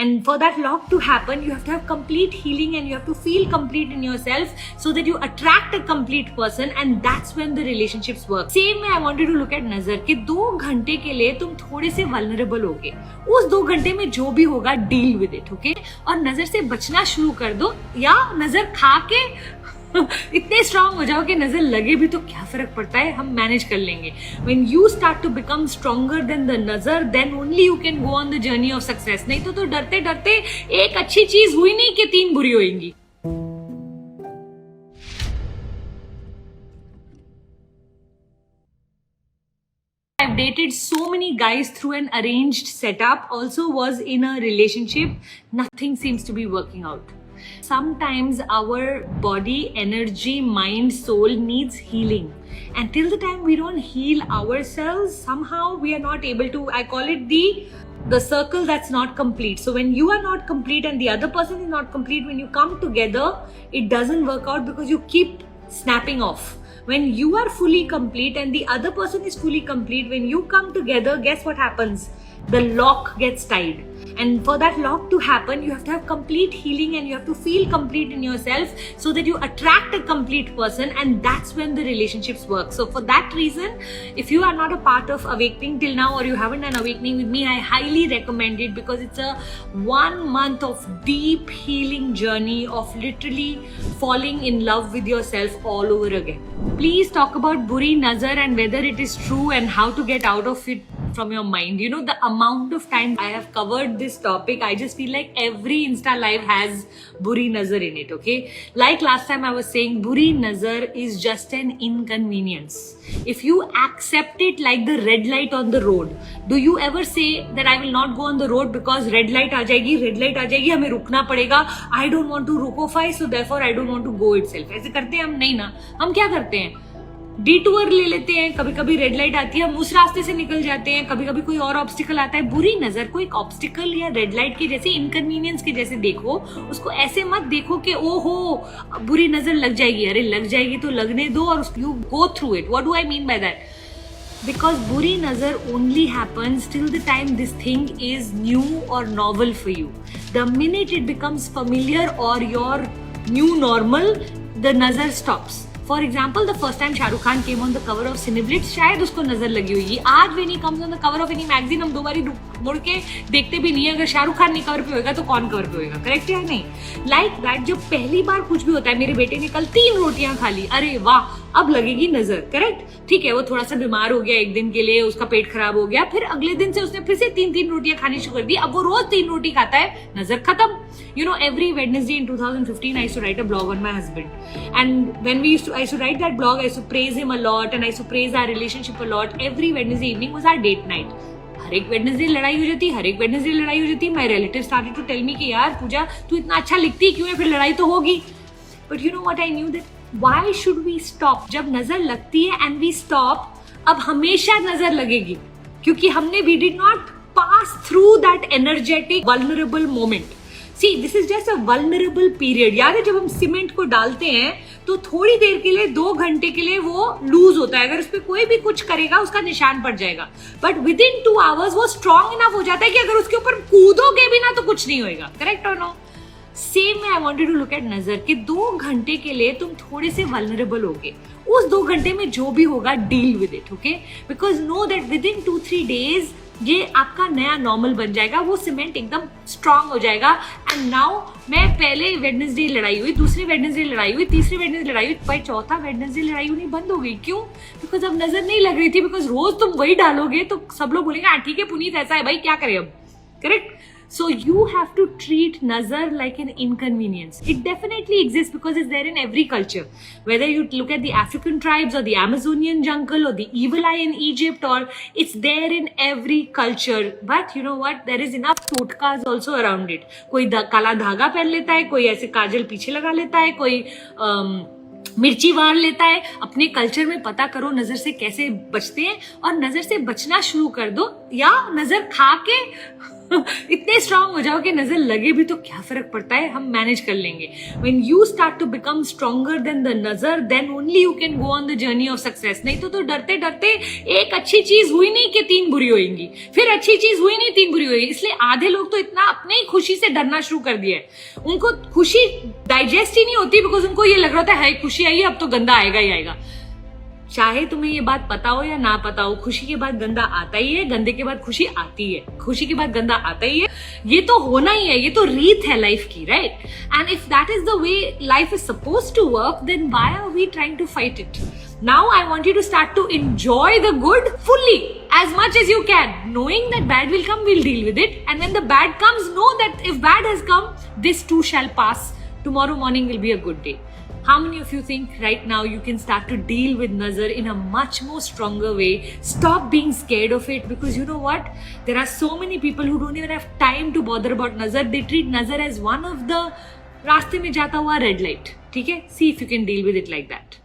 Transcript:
And for that lock to happen, you have to have complete healing and you have to feel complete in yourself so that you attract a complete person, and that's when the relationships work. Same way I wanted to look at नजर कि 2 घंटे के लिए तुम थोड़े से vulnerable होगे, उस 2 घंटे में जो भी होगा deal with it, okay? और नजर से बचना शुरू कर दो या नजर खा के इतने स्ट्रांग हो जाओ कि नजर लगे भी तो क्या फर्क पड़ता है, हम मैनेज कर लेंगे. When you start to become stronger than the नजर, then only you can go on the journey of success. नहीं तो डरते डरते एक अच्छी चीज हुई नहीं कि 3 बुरी होंगी. I've dated so many guys through an arranged setup, also was in a relationship. Nothing seems to be working out. Sometimes our body, energy, mind, soul needs healing. And till the time we don't heal ourselves, somehow we are not able to, I call it the circle that's not complete. So when you are not complete and the other person is not complete, when you come together, it doesn't work out because you keep snapping off. When you are fully complete and the other person is fully complete, when you come together, guess what happens? The lock gets tied. And for that lock to happen, you have to have complete healing and you have to feel complete in yourself so that you attract a complete person, and that's when the relationships work. So for that reason, if you are not a part of Awakening till now or you haven't done Awakening with me, I highly recommend it because it's a 1 month of deep healing journey of literally falling in love with yourself all over again. Please talk about Buri Nazar and whether it is true and how to get out of it from your mind. You know, the amount of time I have covered this topic, I just feel like every Insta live has Buri Nazar in it, okay? Like last time I was saying, Buri Nazar is just an inconvenience. If you accept it like the red light on the road, do you ever say that I will not go on the road because red light aa jayegi, हमें रुकना पड़ेगा, I don't want to रुकोफाई, so therefore I don't want to go itself. ऐसे करते हैं हम नहीं ना. हम क्या करते हैं? डिटूर ले लेते हैं, कभी कभी रेड लाइट आती है हम उस रास्ते से निकल जाते हैं, कभी कभी कोई और ऑब्स्टिकल आता है. बुरी नजर को एक ऑब्स्टिकल या रेड लाइट के जैसे, इनकन्वीनियंस के जैसे देखो, उसको ऐसे मत देखो कि ओहो बुरी नजर लग जाएगी. अरे लग जाएगी तो लगने दो और you go through it. What do I mean by that? Because Buri Nazar only happens till the time this thing is new or novel for you. The minute it becomes familiar or your new normal, the Nazar stops. For example, the first time Shah Rukh Khan came on the cover of Cineblitz, शायद उसको नजर लगी होगी. आज when he comes on the cover of any magazine, हम 2 बारी मुड़ के देखते भी नहीं है. अगर शाहरुख खान नहीं कवर पे होगा तो कौन कवर पे होगा? करेक्ट या नहीं? लाइक दैट, जब पहली बार कुछ भी होता है, मेरे बेटे ने कल 3 रोटियां खा ली, अरे वाह अब लगेगी नजर. करेक्ट, ठीक है, वो थोड़ा सा बीमार हो गया 1 दिन के लिए, उसका पेट खराब हो गया, फिर अगले दिन से उसने फिर से 3 रोटियां खानी शुरू कर दी. अब वो रोज 3 रोटी खाता है, नजर खत्म. You know, every Wednesday in 2015, I used to write a blog on my husband. And when I used to write that blog, I used to praise him a lot and I used to praise our relationship a lot. Every Wednesday evening was our date night. हर एक Wednesday लड़ाई हो जाती, हर एक Wednesday लड़ाई हो जाती. My relative started to tell me कि यार पूजा तू इतना अच्छा लिखती क्यों है, फिर लड़ाई तो होगी. But you know what I knew, that why should we stop? जब नजर लगती है एंड वी स्टॉप, अब हमेशा नजर लगेगी क्योंकि हमने we did not pass through that energetic vulnerable moment. See, this is just a vulnerable period. याद है जब हम सीमेंट को डालते हैं तो थोड़ी देर के लिए, 2 घंटे के लिए वो लूज होता है. अगर उस पर कोई भी कुछ करेगा उसका निशान पड़ जाएगा. बट विद इन 2 आवर्स वो स्ट्रॉन्ग इनफ हो जाता है कि अगर उसके ऊपर कूदोगे भी ना तो कुछ नहीं होएगा. करेक्ट और नो? सेम में I wanted to look at नजर कि 2 घंटे के लिए तुम थोड़े से वल्नरेबल होगे, उस 2 घंटे में जो भी होगा deal with it, okay? Because know that with in 2-3 days ये आपका नया नॉर्मल बन जाएगा. वो सीमेंट एकदम स्ट्रांग हो जाएगा. एंड नाउ मैं पहले वेडनेसडे लड़ाई हुई, दूसरे वेडनेसडे लड़ाई हुई, तीसरे वेडनेसडे लड़ाई हुई, भाई चौथा वेडनेसडे लड़ाई होनी बंद हो गई. क्यों? बिकॉज अब नजर नहीं लग रही थी. बिकॉज रोज तुम वही डालोगे तो सब लोग बोलेंगे हाँ ठीक है पुनीत ऐसा है भाई, क्या करें अब. Correct? So you have to treat nazar like an inconvenience. It definitely exists because it's there in every culture. Whether you look at the African tribes or the Amazonian jungle or the evil eye in Egypt, or it's there in every culture. But you know what? There is enough totkas also around it. कोई काला धागा पहन लेता है, कोई ऐसे काजल पीछे लगा लेता है, कोई मिर्ची वार लेता है. अपने कल्चर में पता करो नजर से कैसे बचते हैं और नजर से बचना शुरू कर दो. या नजर खा के इतने स्ट्रांग हो जाओ कि नजर लगे भी तो क्या फर्क पड़ता है, हम मैनेज कर लेंगे. When you start to become stronger than the नजर, then only you can go on the journey of success. नहीं तो डरते डरते एक अच्छी चीज हुई नहीं कि 3 बुरी होएंगी, फिर अच्छी चीज हुई नहीं 3 बुरी होएगी. इसलिए आधे लोग तो इतना अपने ही खुशी से डरना शुरू कर दिया है. उनको खुशी डाइजेस्ट ही नहीं होती, बिकॉज उनको ये लग रहा था है खुशी आई है अब तो गंदा आएगा ही आएगा. चाहे तुम्हें ये बात पता हो या ना पता हो, खुशी के बाद गंदा आता ही है, गंदे के बाद खुशी आती है, खुशी के बाद गंदा आता ही है. ये तो होना ही है, ये तो रीत है लाइफ की, right? And if that is the way life is supposed to work, then why are we trying to fight it? Now I want you to start to enjoy the good fully, as much as you can, knowing that bad will come, we'll deal with it. And when the bad comes, know that if bad has come, this too shall pass. Tomorrow morning will be a good day. How many of you think right now you can start to deal with nazar in a much more stronger way? Stop being scared of it, because you know what? There are so many people who don't even have time to bother about nazar. They treat nazar as one of the रास्ते में जाता हुआ red light. ठीक है? See if you can deal with it like that.